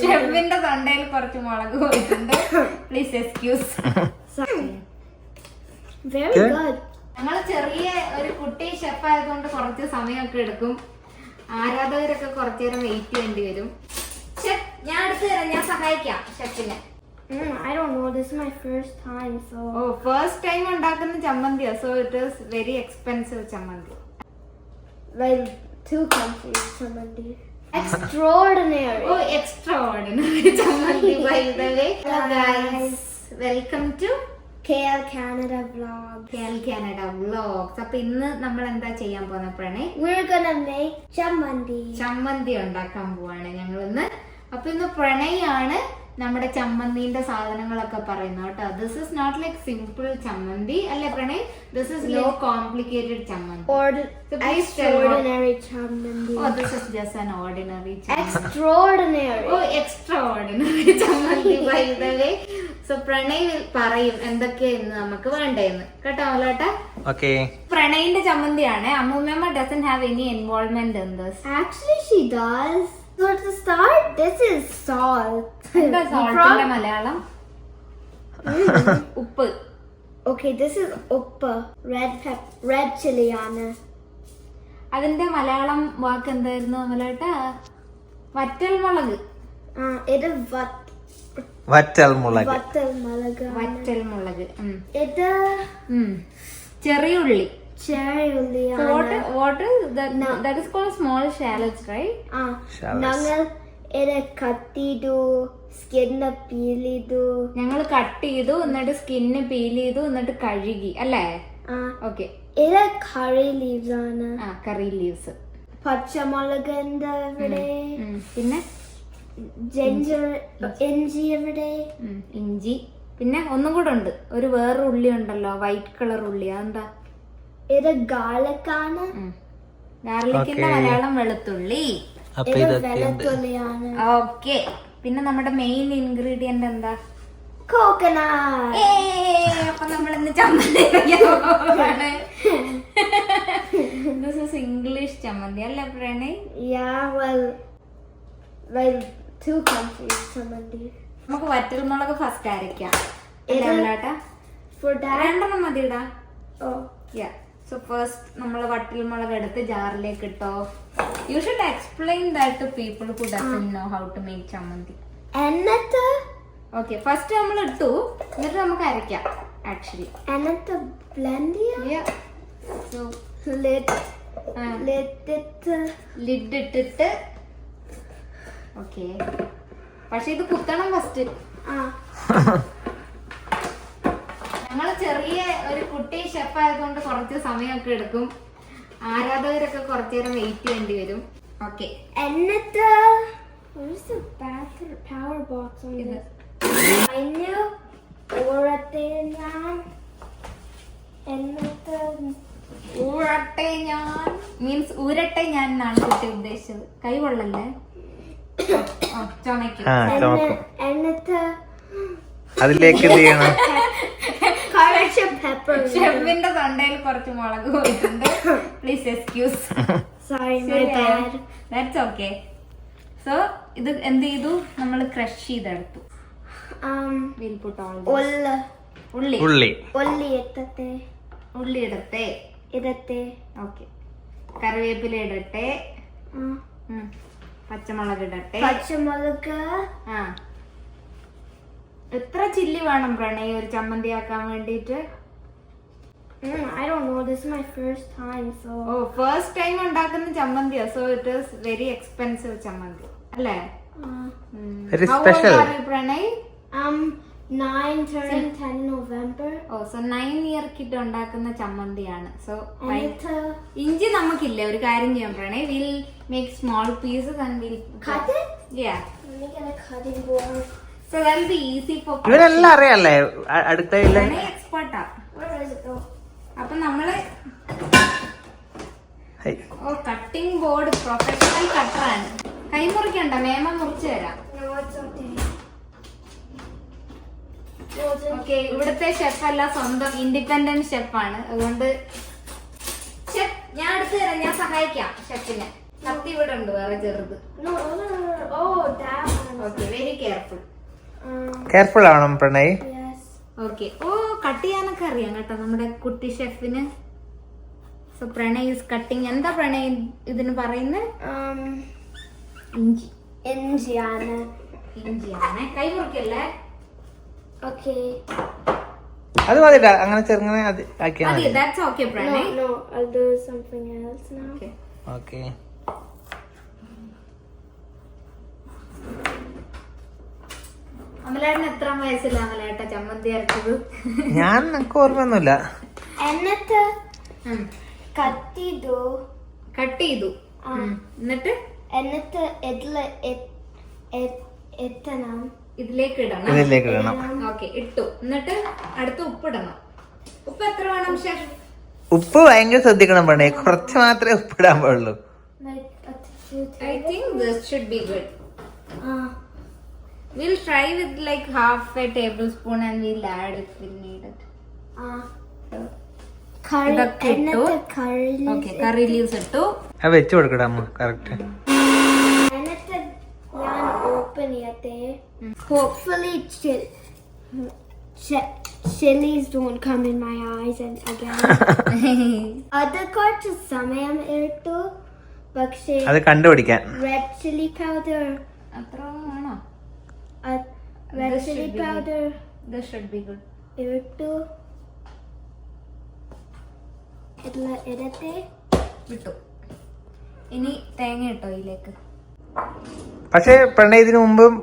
ഷെഫിന്റെ തൊണ്ടയിൽ കുറച്ച് മുളക് പോയിട്ടുണ്ട്. Please excuse. ഞങ്ങൾ ചെറിയ ഒരു കുട്ടി ഷെഫ് ആയതുകൊണ്ട് കുറച്ച് സമയമൊക്കെ എടുക്കും. ആരാധകരൊക്കെ കുറച്ചു നേരം വെയിറ്റ് ചെയ്യേണ്ടി വരും. ഷെഫ് ഞാൻ അടുത്ത് തരാം, ഞാൻ സഹായിക്കാം ഷെഫിനെ. I don't know. This is my first time, so. Oh, first time ഉണ്ടാക്കുന്ന ചമ്മന്തിയാ. So it is very expensive ചമ്മന്തി. Like 2 countries ചമ്മന്തി. Extraordinary. Oh, extraordinary ചമ്മന്തി. By the way, hello guys. Welcome to KL Canada Vlogs. KL Canada Vlogs. അപ്പോൾ ഇന്ന് നമ്മൾ എന്താ ചെയ്യാൻ പോകുന്ന പ്രണയ്? We're gonna make ചമ്മന്തി. ചമ്മന്തി ഉണ്ടാക്കാൻ പോവാണ് ഞങ്ങൾ ഇന്ന്. അപ്പോൾ ഇന്ന് പ്രണയാണ് നമ്മുടെ ചമ്മന്തിന്റെ സാധനങ്ങളൊക്കെ പറയുന്നത് കേട്ടോ. This is not like simple chammanthi അല്ലേ Pranay? This is low complicated chammanthi. Extraordinary ചമ്മന്തി. Oh, this is just an ordinary ചമ്മന്തി. Extraordinary. Oh, extraordinary ചമ്മന്തി by the way. So Pranay പറയും എന്തൊക്കെയെന്ന് നമുക്ക് വേണ്ടതെന്ന് കേട്ടോ അമലോട്ടാ. Okay. പ്രണയിന്റെ ചമ്മന്തിയാണ്. അമ്മൂമ്മ doesn't have any involvement in this. Actually, she does. So to start, this is salt. എന്താ സോൾട്ടിന്റെ മലയാളം? ഉപ്പ്. Okay, this is uppa. Red chili ആണ്. അതിന്റെ മലയാളം വാക്ക് എന്തായിരുന്നു അമലോട്ടാ? വറ്റൽ മുളക്. ഇത് വറ്റൽ മുളക്. വറ്റൽ മുളക്. ഇത് ചെറിയ ഉള്ളി. cherry ഉള്ളിയാണ്. What is that? No. That is called small shallots, right? ഞങ്ങൾ ഇത് കട്ട് ചെയ്തു, സ്കിന്ന് പീൽ ചെയ്തു. ഞങ്ങൾ കട്ട് ചെയ്തു, എന്നിട്ട് സ്കിന്ന് പീൽ ചെയ്തു, എന്നിട്ട് കഴുകി അല്ലേ? ഓക്കെ. ഇത് കറി ലീവ്സ് ആണ്. കറി ലീവ്സ്. പച്ചമുളക് ഉണ്ട് ഇവിടെ. പിന്നെ ജിഞ്ചർ, ഇഞ്ചി ഇവിടെ. ഇഞ്ചി. പിന്നെ ഒന്നും കൂടെ ഉണ്ട്, ഒരു വേറെ ഉള്ളി ഉണ്ടല്ലോ, വൈറ്റ് കളർ ഉള്ളി. അതെന്താ? ഇത് ഗാർലിക് ആണ്. ഗാർലിക്കിന്റെ മലയാളം വെളുത്തുള്ളി. ഇത് വെളുത്തുള്ളിയാണ്. ഓക്കെ. പിന്നെ നമ്മുടെ മെയിൻ ഇൻഗ്രീഡിയന്റ് എന്താ? കോക്കനട്ട്. അപ്പൊ നമ്മൾ ഇന്ന് ചമ്മന്തി ദിസ് ഇസ് ഇംഗ്ലീഷ് ചമ്മന്തി അല്ലേ Pranay? Yeah, well, like 2 countries ചമ്മന്തി. നമുക്ക് വറ്റൽ മുളക് ഫസ്റ്റ് അരയ്ക്കാം. For that. രണ്ടെണ്ണം മതിടാ. Oh. Yeah. So first നമ്മൾ വറ്റൽ മുളക് എടുത്ത് ജാറിലേക്ക് ഇട്ടോ. You should explain that to people who doesn't know how to make ചമ്മന്തി. എന്നിട്ട് Okay, first നമ്മൾ ഇട്ടു, എന്നിട്ട് നമുക്ക് അരയ്ക്കാം ആക്ച്വലി. എന്നിട്ട് ബ്ലെൻഡ് ചെയ്യാം. Yeah. So ലിഡ് ഇട്ടിട്ട്. ഓക്കെ. പക്ഷെ ഇത് കുത്തണം ഫസ്റ്റ്. ഞങ്ങൾ ചെറിയ ഒരു കുട്ടി ഷെഫ് ആയതുകൊണ്ട് കുറച്ച് സമയമൊക്കെ എടുക്കും. ആരാധകരൊക്കെ കുറച്ചു നേരം വെയിറ്റ് ചെയ്യേണ്ടി വരും. ഓക്കെ. എന്നിട്ട് power box on this. ഊറട്ടെ ഞാൻ. എന്നിട്ട് ഊറട്ടെ ഞാൻ മീൻസ് ഊരട്ടെ ഞാൻ എന്നാണ് കുട്ടി ഉദ്ദേശിച്ചത്. കൈ കൊള്ളല്ലേ? ചുമയ്ക്കും. എന്നിട്ട് അതിലേക്ക് എന്ത് ചെയ്യണം? ഷെഫിന്റെ തൊണ്ടയിൽ കുറച്ച് മുളക് പോയിട്ടുണ്ട്. Please excuse. Sorry, my bad. That's okay. So ഇത് എന്ത് ചെയ്തു? നമ്മൾ ക്രഷ് ചെയ്തെടുത്തു. We'll put all this. ഉള്ളി ഇടട്ടെ. ഓക്കെ. കറിവേപ്പില ഇടട്ടെ. പച്ചമുളക് ഇടട്ടെ. എത്ര ചില്ലി വേണം പ്രണയ് ഒരു ചമ്മന്തി ആക്കാൻ വേണ്ടിട്ട്? I don't know. This is my first time, so. Oh, first time ഉണ്ടാക്കുന്ന ചമ്മന്തിയാ. So it is very expensive ചമ്മന്തി അല്ലേ? Very special. How old are you, Pranay? 9 turning 10 November. Oh, so 9 year kid ഉണ്ടാക്കുന്ന ചമ്മന്തിയാണ്. So ഇഞ്ചി നമുക്കില്ല. ഒരു കാര്യം ചെയ്യാം Pranay. We'll make small pieces and we'll cut it. Yeah. Let me get a cutting board. So that'll be easy for. ഇവരെല്ലാം അറിയാല്ലേ അടുത്തയില്ല. Pranay എക്സ്പെർട്ടാ. Where is it though? അപ്പൊ നമ്മള് cutting board professional കട്ടറാണ്. കൈ മുറിക്കണ്ട, മേമ മുറിച്ചു തരാം. ഓക്കെ. ഇവിടുത്തെ ഷെഫ് അല്ല, സ്വന്തം ഇൻഡിപെൻഡന്റ് ഷെഫാണ്. അതുകൊണ്ട് ഷെഫ് ഞാൻ അടുത്ത് തരാം, ഞാൻ സഹായിക്കാം ഷെഫിനെ. കത്തി ഇവിടെ ഉണ്ട് വേറെ ചെറുത്. No. Oh, that one. Okay, very careful. Careful ആവണം Pranay. Yes. Okay. Oh, cut ചെയ്യാനൊക്കെ അറിയാം കേട്ടോ നമ്മുടെ കുട്ടി ഷെഫിന്. So Pranay is cutting. എന്താ പ്രണയ് ഇതിന് പറയുന്നത്? ഇഞ്ചി. Indiana. ഇഞ്ചിയാണ്. കൈ മുറിക്കല്ലേ? Okay. അത് മതിട്ടാ, അങ്ങനെ ചെറുങ്ങനെ ആക്കിയാ അതെ, മതി. That's okay Pranay. No, I'll do something else now. Okay. Okay. അമലേട്ടന് എത്ര വയസ്സില്ല അമലേട്ട ചമ്മന്തി അരച്ചത്? ഞാൻ എനിക്ക് ഓർമ്മയൊന്നുമില്ല. എന്നിട്ട് കത്തിതു. കട്ട് ചെയ്തു. എന്നിട്ട് എത്തണം. ഇതിലേക്ക് ഇടണം. ഇതിലേക്ക് ഇടണം. ഓക്കെ, ഇട്ടു. എന്നിട്ട് അടുത്ത് ഉപ്പിടണം. ഉപ്പ് എത്ര വേണം ഷെഫ്? ഉപ്പ് ഭയങ്കര ശ്രദ്ധിക്കണം പ്രണയ്, കുറച്ച് മാത്രമേ ഉപ്പിടാൻ പാടുള്ളൂ. I think this should be good. We'll try with like half a tablespoon and we'll add if we need it. ഇതൊക്കെ ഇട്ടു. Okay, curry leaves ഇട്ടു. അത് വെച്ച് കൊടുക്കടാ അമ്മ, കറക്റ്റ്. എന്നിട്ട് ഞാൻ ഓപ്പൺ ചെയ്യട്ടെ. Hopefully chilies don't come in my eyes and again. അത് കുറച്ച് സമയം എടുത്തു, പക്ഷേ അത് കണ്ടുപിടിക്കാൻ. red chili powder. അത്ര വേണോ? Red This chili should be powder. This should be good. ഇട്ടു. ഇടത്തെ. വിട്ടു. ഇനി തേങ്ങ ഇട്ടോ ഇതിലേക്ക്. പക്ഷേ പ്രണയ് ഇതിനു മുമ്പും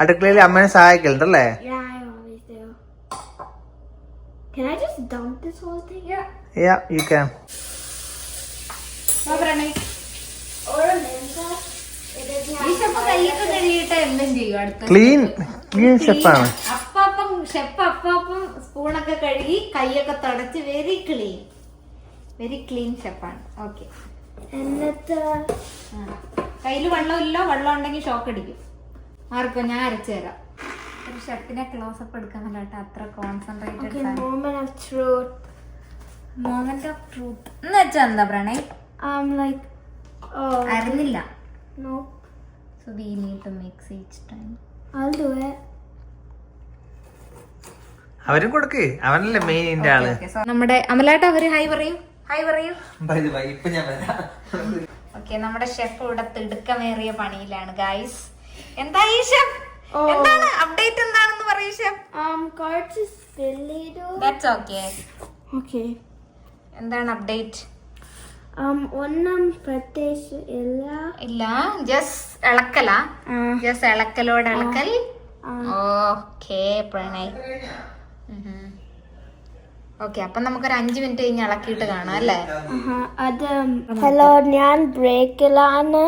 അടുക്കളയിൽ അമ്മനെ സഹായിക്കലുണ്ടല്ലേ? Yeah, I always do. Can I just dump this whole thing? Yeah, you can. Pranay, Or ഈ ഷെഫ് കൈയൊക്കെ കഴുകിയിട്ട് എന്തും ചെയ്യും അടുത്ത. ക്ലീൻ ഷെഫാണ്. അപ്പം ഷെഫ് അപ്പം സ്പൂണൊക്കെ കഴുകി കൈയൊക്കെ തുടച്ച് വെരി ക്ലീൻ ഷെഫാണ്. ഓക്കെ. എന്നിട്ട് കയ്യിൽ വെള്ളമില്ലോ, വെള്ളം ഉണ്ടെങ്കിൽ ഷോക്ക് അടിക്കും. മാർക്കോ, ഞാൻ അരച്ചു തരാം. ഒരു ഷെഫിനെ ക്ലോസപ്പ് എടുക്കാൻ കേട്ടോ, അത്ര concentrated. moment of truth. Moment of truth എന്ന് വെച്ചാ എന്താ പ്രണയ്? Like, oh, അറിഞ്ഞില്ല. no, so we need to mix each time. I'll do it. അവരും കൊടുക്ക്, അവനല്ലേ മെയിൻ ഇതിന്റെ ആള്. നമ്മുടെ അമലാട്ട അവര് ഹായ് പറയും. ഇപ്പൊ ഞാൻ വരാം. ഓക്കെ, നമ്മുടെ ഷെഫ് ഇവിടെ തിടുക്കമേറിയ പണിയിലാണ് ഗൈസ്. എന്താ ഈ ഷെഫ്? എന്താണ് അപ്ഡേറ്റ്? എന്താണെന്ന് പറയൂ chef. Cards is silly though. That's okay. Okay. എന്താണ് അപ്ഡേറ്റ്? ഒന്നും പ്രത്യേകിച്ച് ഇല്ല, ജസ്റ്റ് ഇളക്കല. ജസ്റ്റ് ഇളക്കലോട് ഇളക്കൽ. ഓക്കെ പ്രണയ്. ഓക്കെ, അപ്പൊ നമുക്കൊരു 5 മിനിറ്റ് കഴിഞ്ഞ് ഇളക്കിയിട്ട് കാണാം അല്ലേ? അത് ഹലോ, ഞാൻ ബ്രേക്കിലാണ്.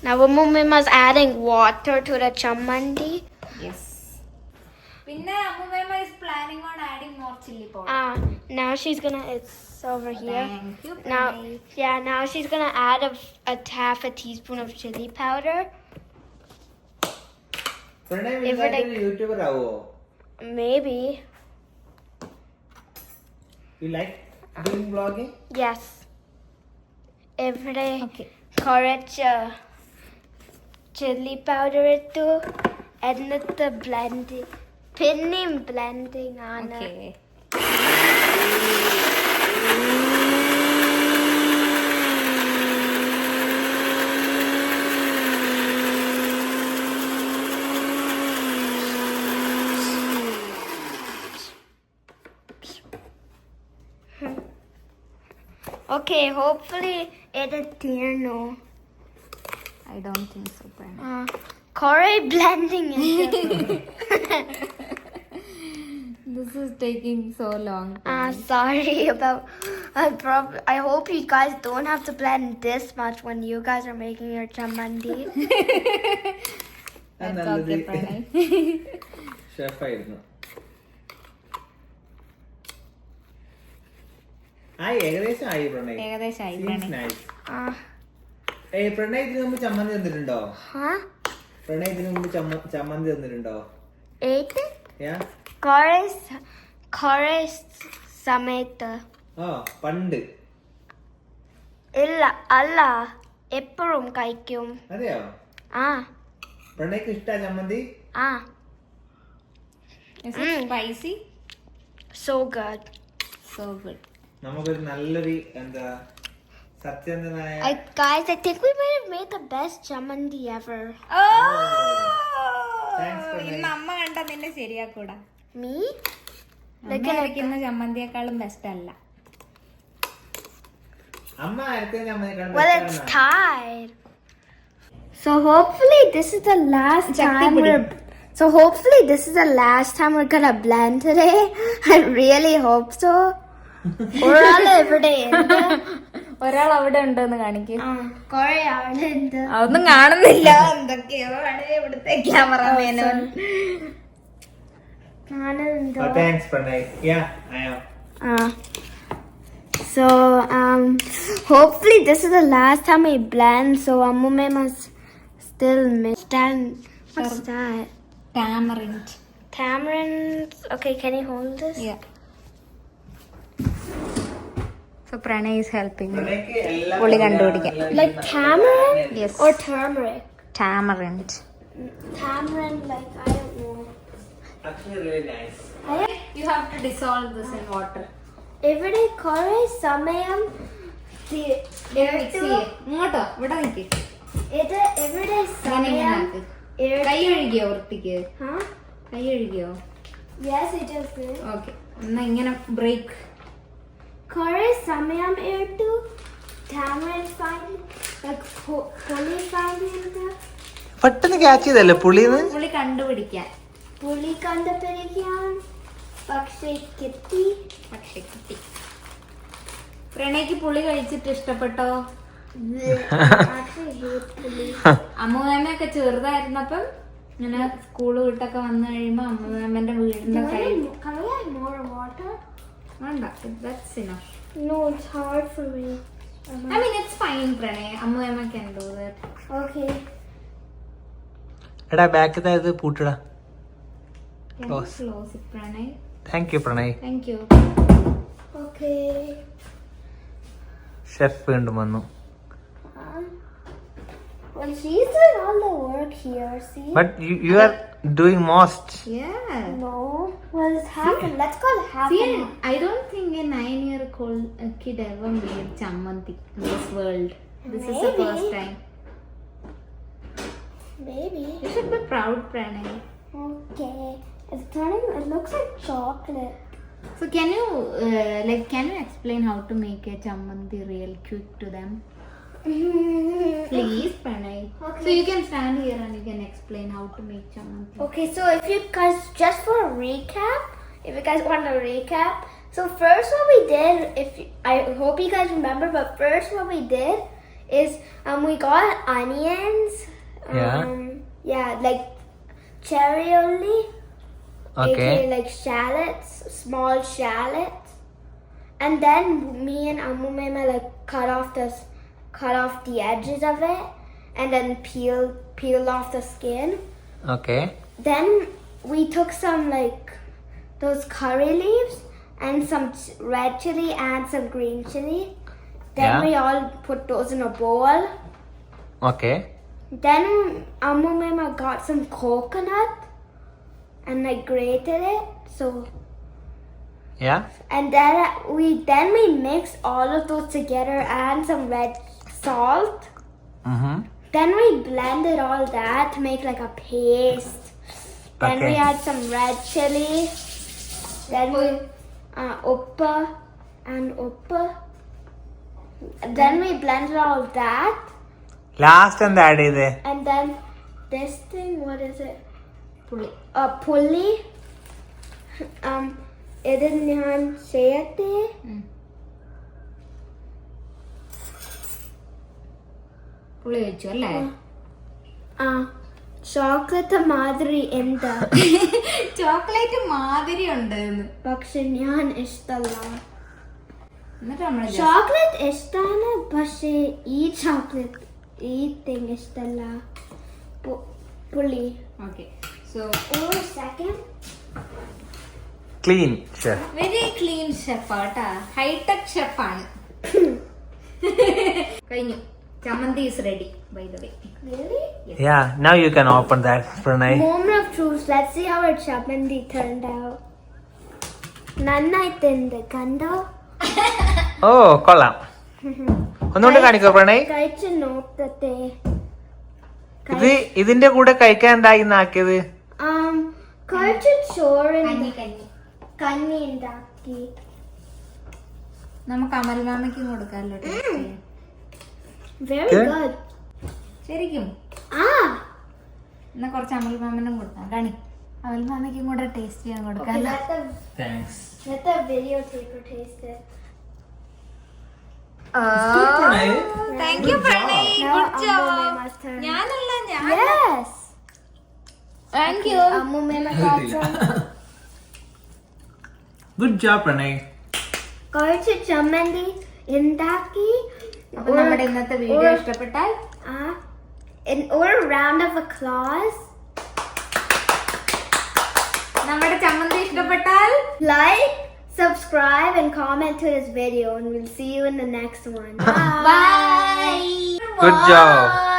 Now Mummima's adding water to the chammandi. Yes. Pinna Ammumma is planning on adding more chili powder. Now she's gonna. It's over here. Thank you. Now she's gonna add a half a teaspoon of chili powder. YouTuber ആവോ? Maybe. You like doing vlogging? Yes. Every Okay. correct chili powder ittu എന്നിട്ട് blending പിന്നെയും blending ആണ്. Okay. Okay, hopefully it'll clear no. I don't think so, Pranay. Corey blending it. This is taking so long. Sorry about. I hope you guys don't have to blend this much when you guys are making your chammandi. That's okay, Pranay. Chef ആയിരുന്നു. ഏകദേശം ആയി Pranay. ഏകദേശമായി Nice. Pranay ഇതിനു മുമ്പ് ചമ്മന്തി തന്നിട്ടുണ്ടോ? പ്രണയ് ഇതിനു മുമ്പ് ചമ്മന്തി തന്നിട്ടുണ്ടോ? Corey's സമയത്ത്. പണ്ട് ഇല്ല അല്ല എപ്പോഴും കഴിക്കും. അതെയോ? ആ പ്രണയ്ക്ക് ഇഷ്ടാ ചമ്മന്തി? ആ spicy, so good. So good. നമുക്കൊരു നല്ലൊരു എന്താ സത്യസന്ധനായ Guys, I think we might have made the best chammandi ever. Thanks, Pranay. ഇന്ന് അമ്മ കണ്ട നിന്നെ ശരിയാക്കൂടാ. Me? അമ്മ അരയ്ക്കുന്ന ചമ്മന്തിയേക്കാളും ബെസ്റ്റ് അല്ല. അമ്മ അരക്കുന്ന ചമ്മന്തി Well, it's tied. So hopefully this is the last time we're gonna blend today. I really hope so. ഒരാൾ എവിടെയുണ്ട്? ഒരാൾ അവിടെ ഉണ്ടെന്ന് കാണിക്കും. കൊറേ ആളുണ്ട്. അതൊന്നും കാണുന്നില്ല. എന്തൊക്കെയോ ആണ് ഇവിടുത്തെ ക്യാമറമാനോ. കാണുന്നുണ്ടോ? Thanks, Pranay. Yeah, I am. So hopefully this is the last time we blend. So Amume must still miss. What's that? Tamarind. Tamarind. Okay, can you hold this? Yeah. So Pranay is helping me. പ്രണയ്ക്ക് എല്ലാ പുളി കണ്ടുപിടിക്കാൻ. Like tamarind? Yes. Or turmeric? Tamarind. Tamarind, like I don't know. Actually really nice. You have to dissolve this in water. ഇവിടെ കുറെ സമയം ഇങ്ങോട്ടോ ഇവിടെ നിൽക്ക്. ഇത് ഇവിടെ ഇങ്ങനെ സമയം ആക്ക്. കൈ കഴുകിയോ വൃത്തിക്ക്? Huh? കൈ കഴുകിയോ? Yes, it is good. Okay. എന്നാ ഇങ്ങനെ ബ്രേക്ക്. കുറെ സമയം എടുത്തു tamarind find like പുളി find പെട്ടെന്ന് ക്യാച്ച് ചെയ്തല്ലേ പുളിന്ന്? പുളി കണ്ടുപിടിക്കാൻ. പുളി കണ്ടുപിടിക്കാൻ പക്ഷേ കിട്ടി. പ്രണയ്ക്ക് പുളി കഴിച്ചിട്ട് ഇഷ്ടപ്പെട്ടോ? Actually hate പുളി. അമ്മൂമ്മയൊക്കെ ചെറുതായിരുന്നപ്പം ഇങ്ങനെ സ്കൂള് വിട്ടൊക്കെ വന്നു കഴിയുമ്പോ അമ്മൂമ്മന്റെ വീടിന്റെ side. Can we add more water? വേണ്ട, that's enough. No, it's hard for me. I mean it's fine, Pranay. അമ്മൂമ്മ can do that. Okay. എടാ ബാക്കിത്തെ ഇത് പൂട്ടിടാ. Can you close it, Pranay? Thank you Pranay. Thank you. Okay. Chef വീണ്ടും വന്നു. Well, she's doing all the work here, see? But you are doing most. Yeah. No. Well, it's happened. Let's call it See, happen. I don't think a 9-year-old kid ever made chamanti in this world. This is the Maybe. first time. Maybe. You should be proud, Pranay. Okay. It's turning, it looks like chocolate. So can you explain how to make a chamanti real quick to them? Please, Pranay. Okay. So you can stand here and you can explain how to make chamanti. Okay, so if you guys, just for a recap, if you guys want to recap, so first what we did, I hope you guys remember, but first what we did is we got onions. Yeah, like cherry only. Okay. aka like shallots, small shallots, and then me and Amumema like cut off the edges of it, and then peel off the skin. Okay. Then we took some like those curry leaves and some red chili and some green chili. Then Yeah. we all put those in a bowl. Okay. Then Amumema got some coconut and like grated it. So Yeah. and then we mixed all of those together and some red salt. Then we blended all that to make like a paste. Then we Okay. add some red chili. Then we uppa. Then we blended all that. Last എന്താ add ചെയ്തേ? And then this thing, what is it? Puli. Pulli. ഇത് ഞാൻ ചെയ്യട്ടെ. പുളി വെച്ചു അല്ലേ? Chocolate മാതിരി എന്താ? ചോക്ലേറ്റ് മാതിരി ഉണ്ട്. പക്ഷെ ഞാൻ ഇഷ്ടമല്ല. എന്നിട്ട് നമ്മള് ചോക്ലേറ്റ് ഇഷ്ടമാണ്, പക്ഷെ ഈ ചോക്ലേറ്റ് ഈ തിങ് ഇഷ്ടമല്ല. പുളി. ഓക്കെ. സോ ഒരു second. Clean chef. Very clean chef ആട്ടാ. ഹൈടെക് ഷെഫാണ്. കഴിഞ്ഞു. Chammanthi is ready by the way. Really? Yeah, now you can open that, Pranay. Moment of truth. Let's see how our chapandi turned out. നന്നായിട്ടുണ്ട് കണ്ടോ? ഓ കൊള്ളാം. ഒന്നുകൊണ്ട് കാണിക്കോ പ്രണയ്. കഴിച്ച് നോക്കട്ടെ. ഇതിന്റെ കൂടെ കഴിക്കാൻ എന്തായി ആക്കിയത്? കുറച്ച് ചോറ് കഞ്ഞി കഞ്ഞി ഉണ്ടാക്കി. നമുക്ക് അമൽമാമയ്ക്കും കൊടുക്കാമല്ലോ ടേസ്റ്റ് ചെയ്യാൻ. Very good. ശരിക്കും എന്നാ കുറച്ച് അമൽമാമനും കൊടുക്കാം. കാണി, അമൽമാമയ്ക്കും കൂടെ ടേസ്റ്റ് ചെയ്യാൻ കൊടുക്കാമല്ലോ. Let the videotaper taste it. Thank you Pranay. Now Good job. Mama's turn. ഞാനല്ല ഞാൻ. Yes. Thank you. Ammu Mama got some. Good job, Pranay. കുറച്ച് ചമ്മന്തി ഉണ്ടാക്കി. അപ്പോൾ നമ്മുടെ ഇന്നത്തെ വീഡിയോ ഇഷ്ടപ്പെട്ടാൽ or a round of applause. നമ്മുടെ ചമ്മന്തി ഇഷ്ടപ്പെട്ടാൽ Like, subscribe, and comment to this video, and we'll see you in the next one. bye. Good job.